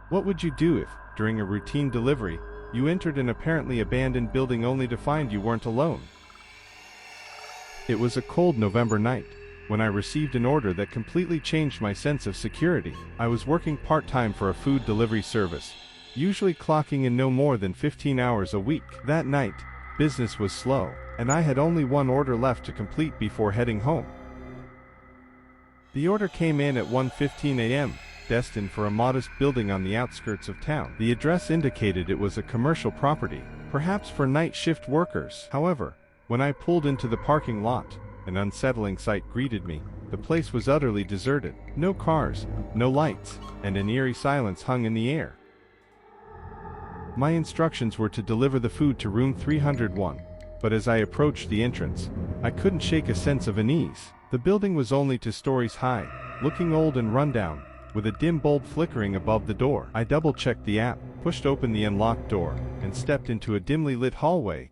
What would you do if, during a routine delivery, you entered an apparently abandoned building only to find you weren't alone? It was a cold November night when I received an order that completely changed my sense of security. I was working part-time for a food delivery service, usually clocking in no more than 15 hours a week. That night, business was slow, and I had only one order left to complete before heading home. The order came in at 1:15 a.m., destined for a modest building on the outskirts of town. The address indicated it was a commercial property, perhaps for night shift workers. However, when I pulled into the parking lot, an unsettling sight greeted me. The place was utterly deserted. No cars, no lights, and an eerie silence hung in the air. My instructions were to deliver the food to room 301, but as I approached the entrance, I couldn't shake a sense of unease. The building was only 2 stories high, looking old and rundown, with a dim bulb flickering above the door. I double-checked the app, pushed open the unlocked door, and stepped into a dimly lit hallway.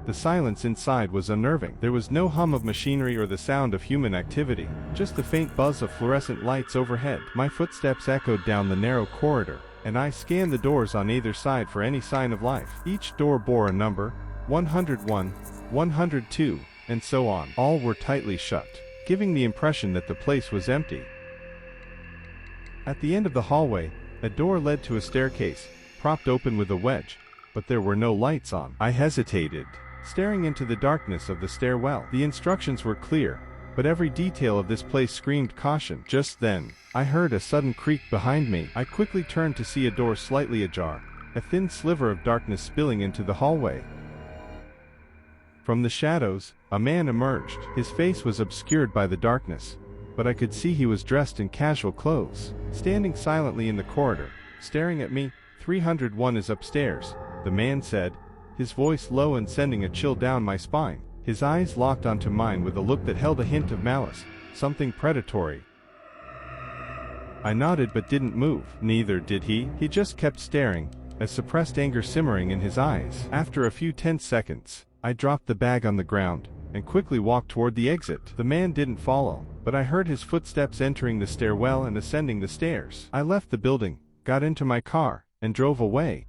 The silence inside was unnerving. There was no hum of machinery or the sound of human activity, just the faint buzz of fluorescent lights overhead. My footsteps echoed down the narrow corridor, and I scanned the doors on either side for any sign of life. Each door bore a number, 101, 102, and so on. All were tightly shut, giving the impression that the place was empty. At the end of the hallway, a door led to a staircase, propped open with a wedge, but there were no lights on. I hesitated, staring into the darkness of the stairwell. The instructions were clear, but every detail of this place screamed caution. Just then, I heard a sudden creak behind me. I quickly turned to see a door slightly ajar, a thin sliver of darkness spilling into the hallway. From the shadows, a man emerged. His face was obscured by the darkness, but I could see he was dressed in casual clothes. Standing silently in the corridor, staring at me, 301 is upstairs, the man said, his voice low and sending a chill down my spine. His eyes locked onto mine with a look that held a hint of malice, something predatory. I nodded but didn't move. Neither did he. He just kept staring, a suppressed anger simmering in his eyes. After a few tense seconds, I dropped the bag on the ground and quickly walked toward the exit. The man didn't follow, but I heard his footsteps entering the stairwell and ascending the stairs. I left the building, got into my car, and drove away.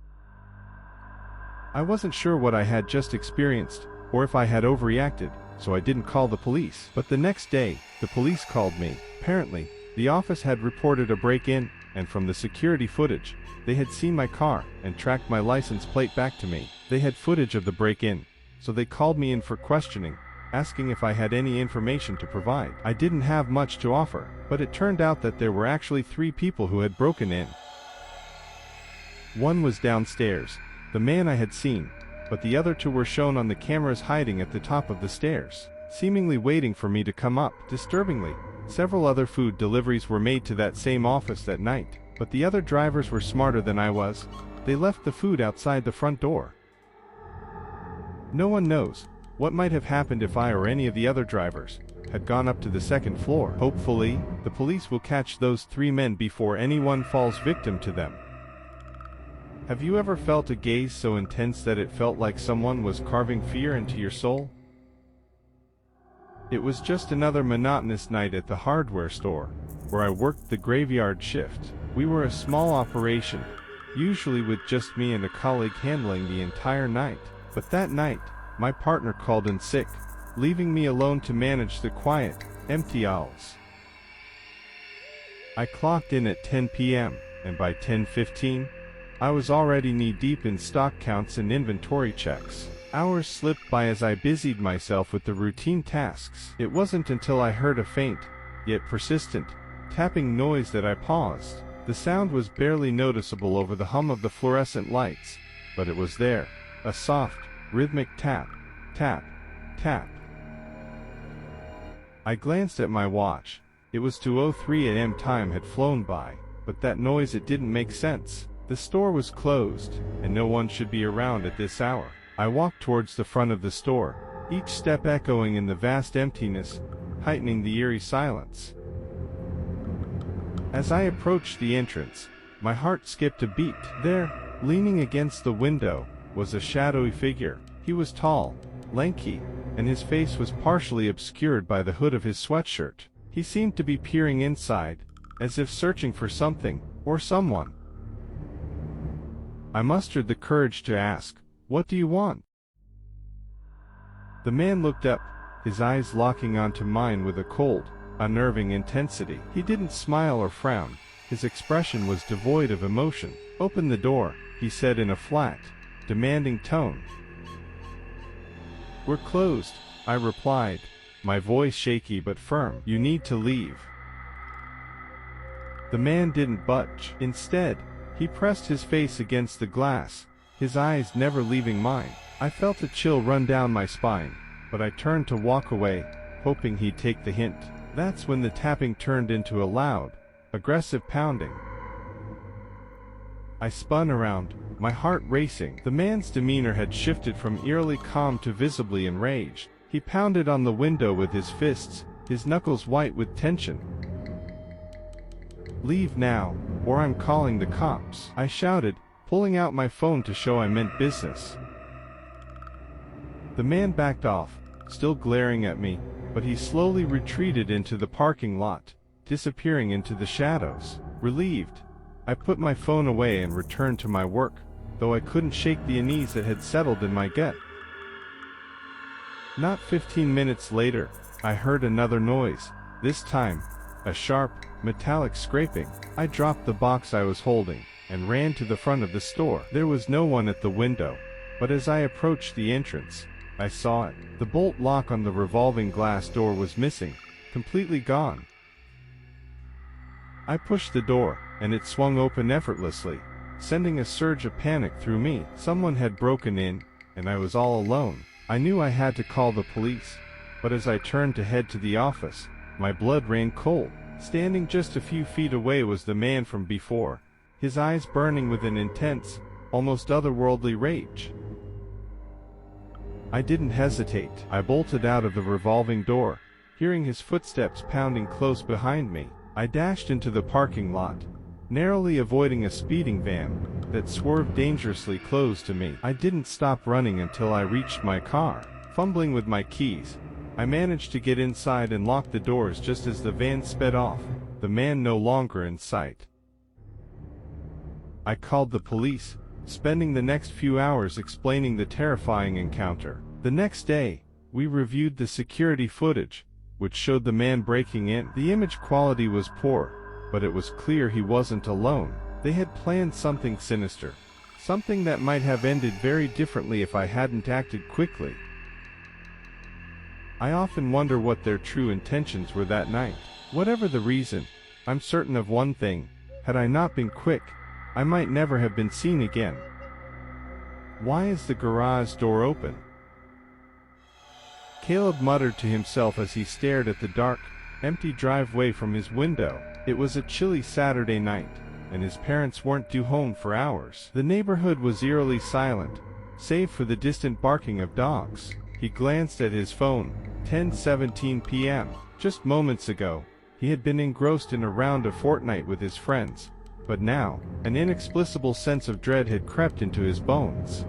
I wasn't sure what I had just experienced, or if I had overreacted, so I didn't call the police. But the next day, the police called me. Apparently, the office had reported a break-in, and from the security footage, they had seen my car and tracked my license plate back to me. They had footage of the break-in, so they called me in for questioning, asking if I had any information to provide. I didn't have much to offer, but it turned out that there were actually 3 people who had broken in. One was downstairs, the man I had seen, but the other 2 were shown on the cameras hiding at the top of the stairs, seemingly waiting for me to come up. Disturbingly, several other food deliveries were made to that same office that night, but the other drivers were smarter than I was. They left the food outside the front door. No one knows what might have happened if I or any of the other drivers had gone up to the 2nd floor. Hopefully, the police will catch those 3 men before anyone falls victim to them. Have you ever felt a gaze so intense that it felt like someone was carving fear into your soul? It was just another monotonous night at the hardware store, where I worked the graveyard shift. We were a small operation, usually with just me and a colleague handling the entire night. But that night, my partner called in sick, leaving me alone to manage the quiet, empty aisles. I clocked in at 10 p.m., and by 10:15, I was already knee-deep in stock counts and inventory checks. Hours slipped by as I busied myself with the routine tasks. It wasn't until I heard a faint, yet persistent, tapping noise that I paused. The sound was barely noticeable over the hum of the fluorescent lights, but it was there, a soft, rhythmic tap, tap, tap. I glanced at my watch. It was 2:03 a.m. Time had flown by, but that noise, it didn't make sense. The store was closed, and no one should be around at this hour. I walked towards the front of the store, each step echoing in the vast emptiness, heightening the eerie silence. As I approached the entrance, my heart skipped a beat. There, leaning against the window, was a shadowy figure. He was tall, lanky, and his face was partially obscured by the hood of his sweatshirt. He seemed to be peering inside, as if searching for something, or someone. I mustered the courage to ask, "What do you want?" The man looked up, his eyes locking onto mine with a cold, unnerving intensity. He didn't smile or frown. His expression was devoid of emotion. "Open the door," he said in a flat, demanding tone. "We're closed," I replied, my voice shaky but firm. "You need to leave." The man didn't budge. Instead, he pressed his face against the glass, his eyes never leaving mine. I felt a chill run down my spine, but I turned to walk away, hoping he'd take the hint. That's when the tapping turned into a loud, aggressive pounding. I spun around, my heart racing. The man's demeanor had shifted from eerily calm to visibly enraged. He pounded on the window with his fists, his knuckles white with tension. "Leave now, or I'm calling the cops," I shouted, pulling out my phone to show I meant business. The man backed off, still glaring at me, but he slowly retreated into the parking lot, disappearing into the shadows. Relieved, I put my phone away and returned to my work, though I couldn't shake the unease that had settled in my gut. Not 15 minutes later, I heard another noise, this time, a sharp, metallic scraping. I dropped the box I was holding, and ran to the front of the store. There was no one at the window, but as I approached the entrance, I saw it. The bolt lock on the revolving glass door was missing, completely gone. I pushed the door, and it swung open effortlessly, sending a surge of panic through me. Someone had broken in, and I was all alone. I knew I had to call the police, but as I turned to head to the office, my blood ran cold. Standing just a few feet away was the man from before, his eyes burning with an intense, almost otherworldly rage. I didn't hesitate. I bolted out of the revolving door, hearing his footsteps pounding close behind me. I dashed into the parking lot, narrowly avoiding a speeding van that swerved dangerously close to me. I didn't stop running until I reached my car. Fumbling with my keys, I managed to get inside and lock the doors just as the van sped off, the man no longer in sight. I called the police, spending the next few hours explaining the terrifying encounter. The next day, we reviewed the security footage, which showed the man breaking in. The image quality was poor, but it was clear he wasn't alone. They had planned something sinister, something that might have ended very differently if I hadn't acted quickly. I often wonder what their true intentions were that night. Whatever the reason, I'm certain of one thing: had I not been quick, I might never have been seen again. Why is the garage door open? Caleb muttered to himself as he stared at the dark, empty driveway from his window. It was a chilly Saturday night, and his parents weren't due home for hours. The neighborhood was eerily silent, save for the distant barking of dogs. He glanced at his phone. 10:17 p.m. Just moments ago, he had been engrossed in a round of Fortnite with his friends, but now, an inexplicable sense of dread had crept into his bones.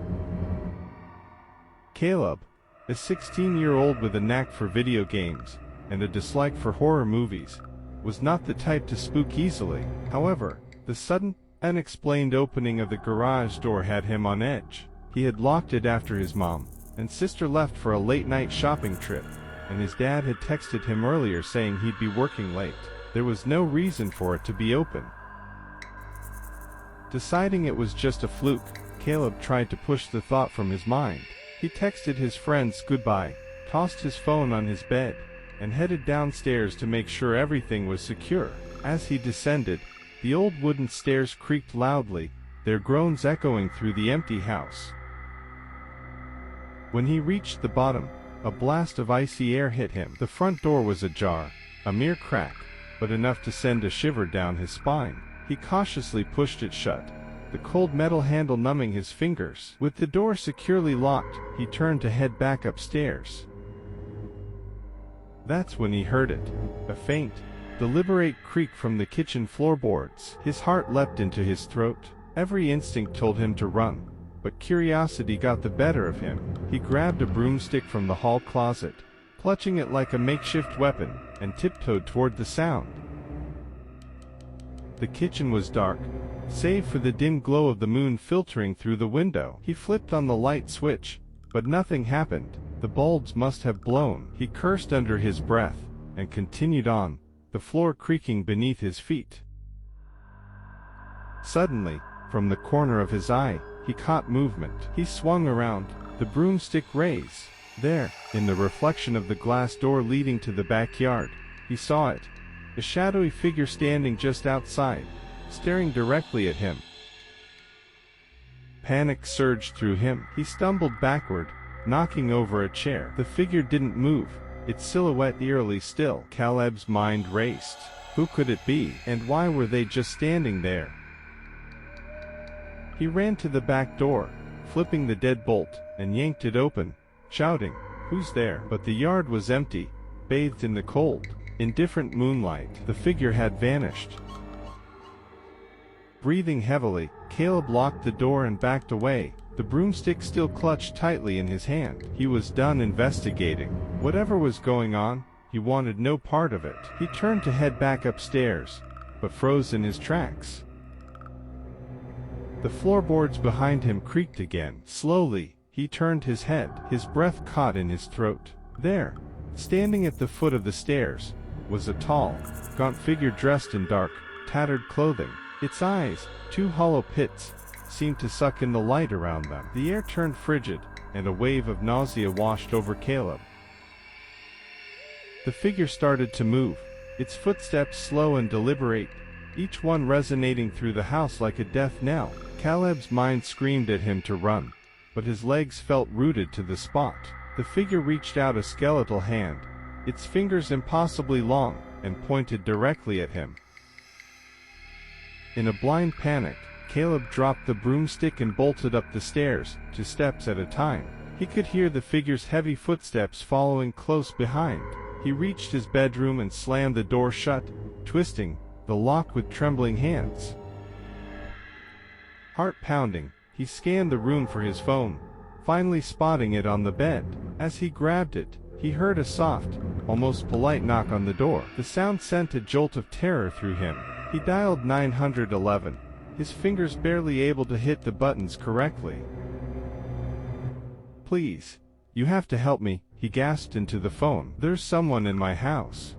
Caleb, a 16-year-old with a knack for video games, and a dislike for horror movies, was not the type to spook easily. However, the sudden, unexplained opening of the garage door had him on edge. He had locked it after his mom and sister left for a late-night shopping trip, and his dad had texted him earlier saying he'd be working late. There was no reason for it to be open. Deciding it was just a fluke, Caleb tried to push the thought from his mind. He texted his friends goodbye, tossed his phone on his bed, and headed downstairs to make sure everything was secure. As he descended, the old wooden stairs creaked loudly, their groans echoing through the empty house. When he reached the bottom, a blast of icy air hit him. The front door was ajar, a mere crack, but enough to send a shiver down his spine. He cautiously pushed it shut, the cold metal handle numbing his fingers. With the door securely locked, he turned to head back upstairs. That's when he heard it, a faint, deliberate creak from the kitchen floorboards. His heart leapt into his throat. Every instinct told him to run, but curiosity got the better of him. He grabbed a broomstick from the hall closet, clutching it like a makeshift weapon, and tiptoed toward the sound. The kitchen was dark, save for the dim glow of the moon filtering through the window. He flipped on the light switch, but nothing happened. The bulbs must have blown. He cursed under his breath, and continued on, the floor creaking beneath his feet. Suddenly, from the corner of his eye, he caught movement. He swung around, the broomstick raised. There, in the reflection of the glass door leading to the backyard, he saw it. A shadowy figure standing just outside, staring directly at him. Panic surged through him. He stumbled backward, knocking over a chair. The figure didn't move, its silhouette eerily still. Caleb's mind raced. Who could it be, and why were they just standing there? He ran to the back door, flipping the deadbolt, and yanked it open, shouting, "Who's there?" But the yard was empty, bathed in the cold, indifferent moonlight. The figure had vanished. Breathing heavily, Caleb locked the door and backed away, the broomstick still clutched tightly in his hand. He was done investigating. Whatever was going on, he wanted no part of it. He turned to head back upstairs, but froze in his tracks. The floorboards behind him creaked again. Slowly, he turned his head, his breath caught in his throat. There, standing at the foot of the stairs, was a tall, gaunt figure dressed in dark, tattered clothing. Its eyes, two hollow pits, seemed to suck in the light around them. The air turned frigid, and a wave of nausea washed over Caleb. The figure started to move, its footsteps slow and deliberate, each one resonating through the house like a death knell. Caleb's mind screamed at him to run, but his legs felt rooted to the spot. The figure reached out a skeletal hand, its fingers impossibly long, and pointed directly at him. In a blind panic, Caleb dropped the broomstick and bolted up the stairs, 2 steps at a time. He could hear the figure's heavy footsteps following close behind. He reached his bedroom and slammed the door shut, twisting the lock with trembling hands. Heart pounding, he scanned the room for his phone, finally spotting it on the bed. As he grabbed it, he heard a soft, almost polite knock on the door. The sound sent a jolt of terror through him. He dialed 911, his fingers barely able to hit the buttons correctly. "Please, you have to help me," he gasped into the phone. "There's someone in my house."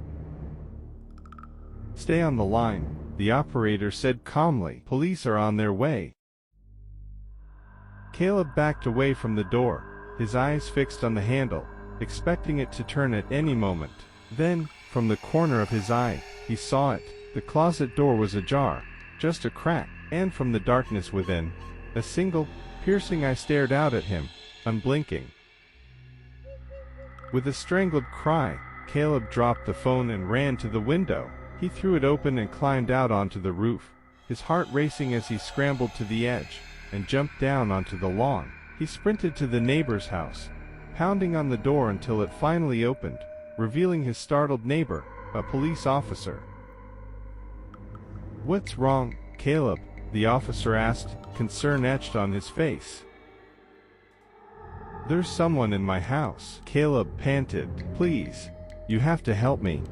"Stay on the line," the operator said calmly. "Police are on their way." Caleb backed away from the door, his eyes fixed on the handle, expecting it to turn at any moment. Then, from the corner of his eye, he saw it. The closet door was ajar, just a crack, and from the darkness within, a single, piercing eye stared out at him, unblinking. With a strangled cry, Caleb dropped the phone and ran to the window. He threw it open and climbed out onto the roof, his heart racing as he scrambled to the edge and jumped down onto the lawn. He sprinted to the neighbor's house, pounding on the door until it finally opened, revealing his startled neighbor, a police officer. "What's wrong, Caleb?" the officer asked, concern etched on his face. "There's someone in my house," Caleb panted. "Please, you have to help me."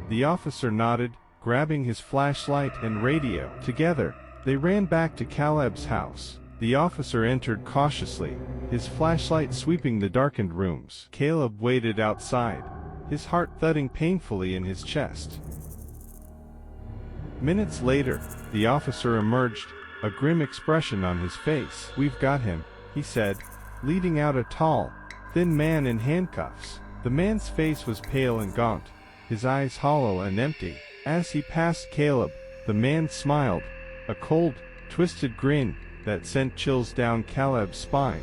The officer nodded, grabbing his flashlight and radio. Together, they ran back to Caleb's house. The officer entered cautiously, his flashlight sweeping the darkened rooms. Caleb waited outside, his heart thudding painfully in his chest. Minutes later, the officer emerged, a grim expression on his face. "We've got him," he said, leading out a tall, thin man in handcuffs. The man's face was pale and gaunt, his eyes hollow and empty. As he passed Caleb, the man smiled, a cold, twisted grin that sent chills down Caleb's spine.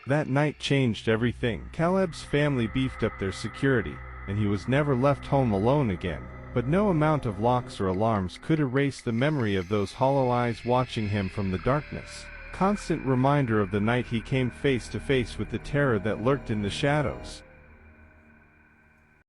That night changed everything. Caleb's family beefed up their security, and he was never left home alone again. But no amount of locks or alarms could erase the memory of those hollow eyes watching him from the darkness. Constant reminder of the night he came face to face with the terror that lurked in the shadows.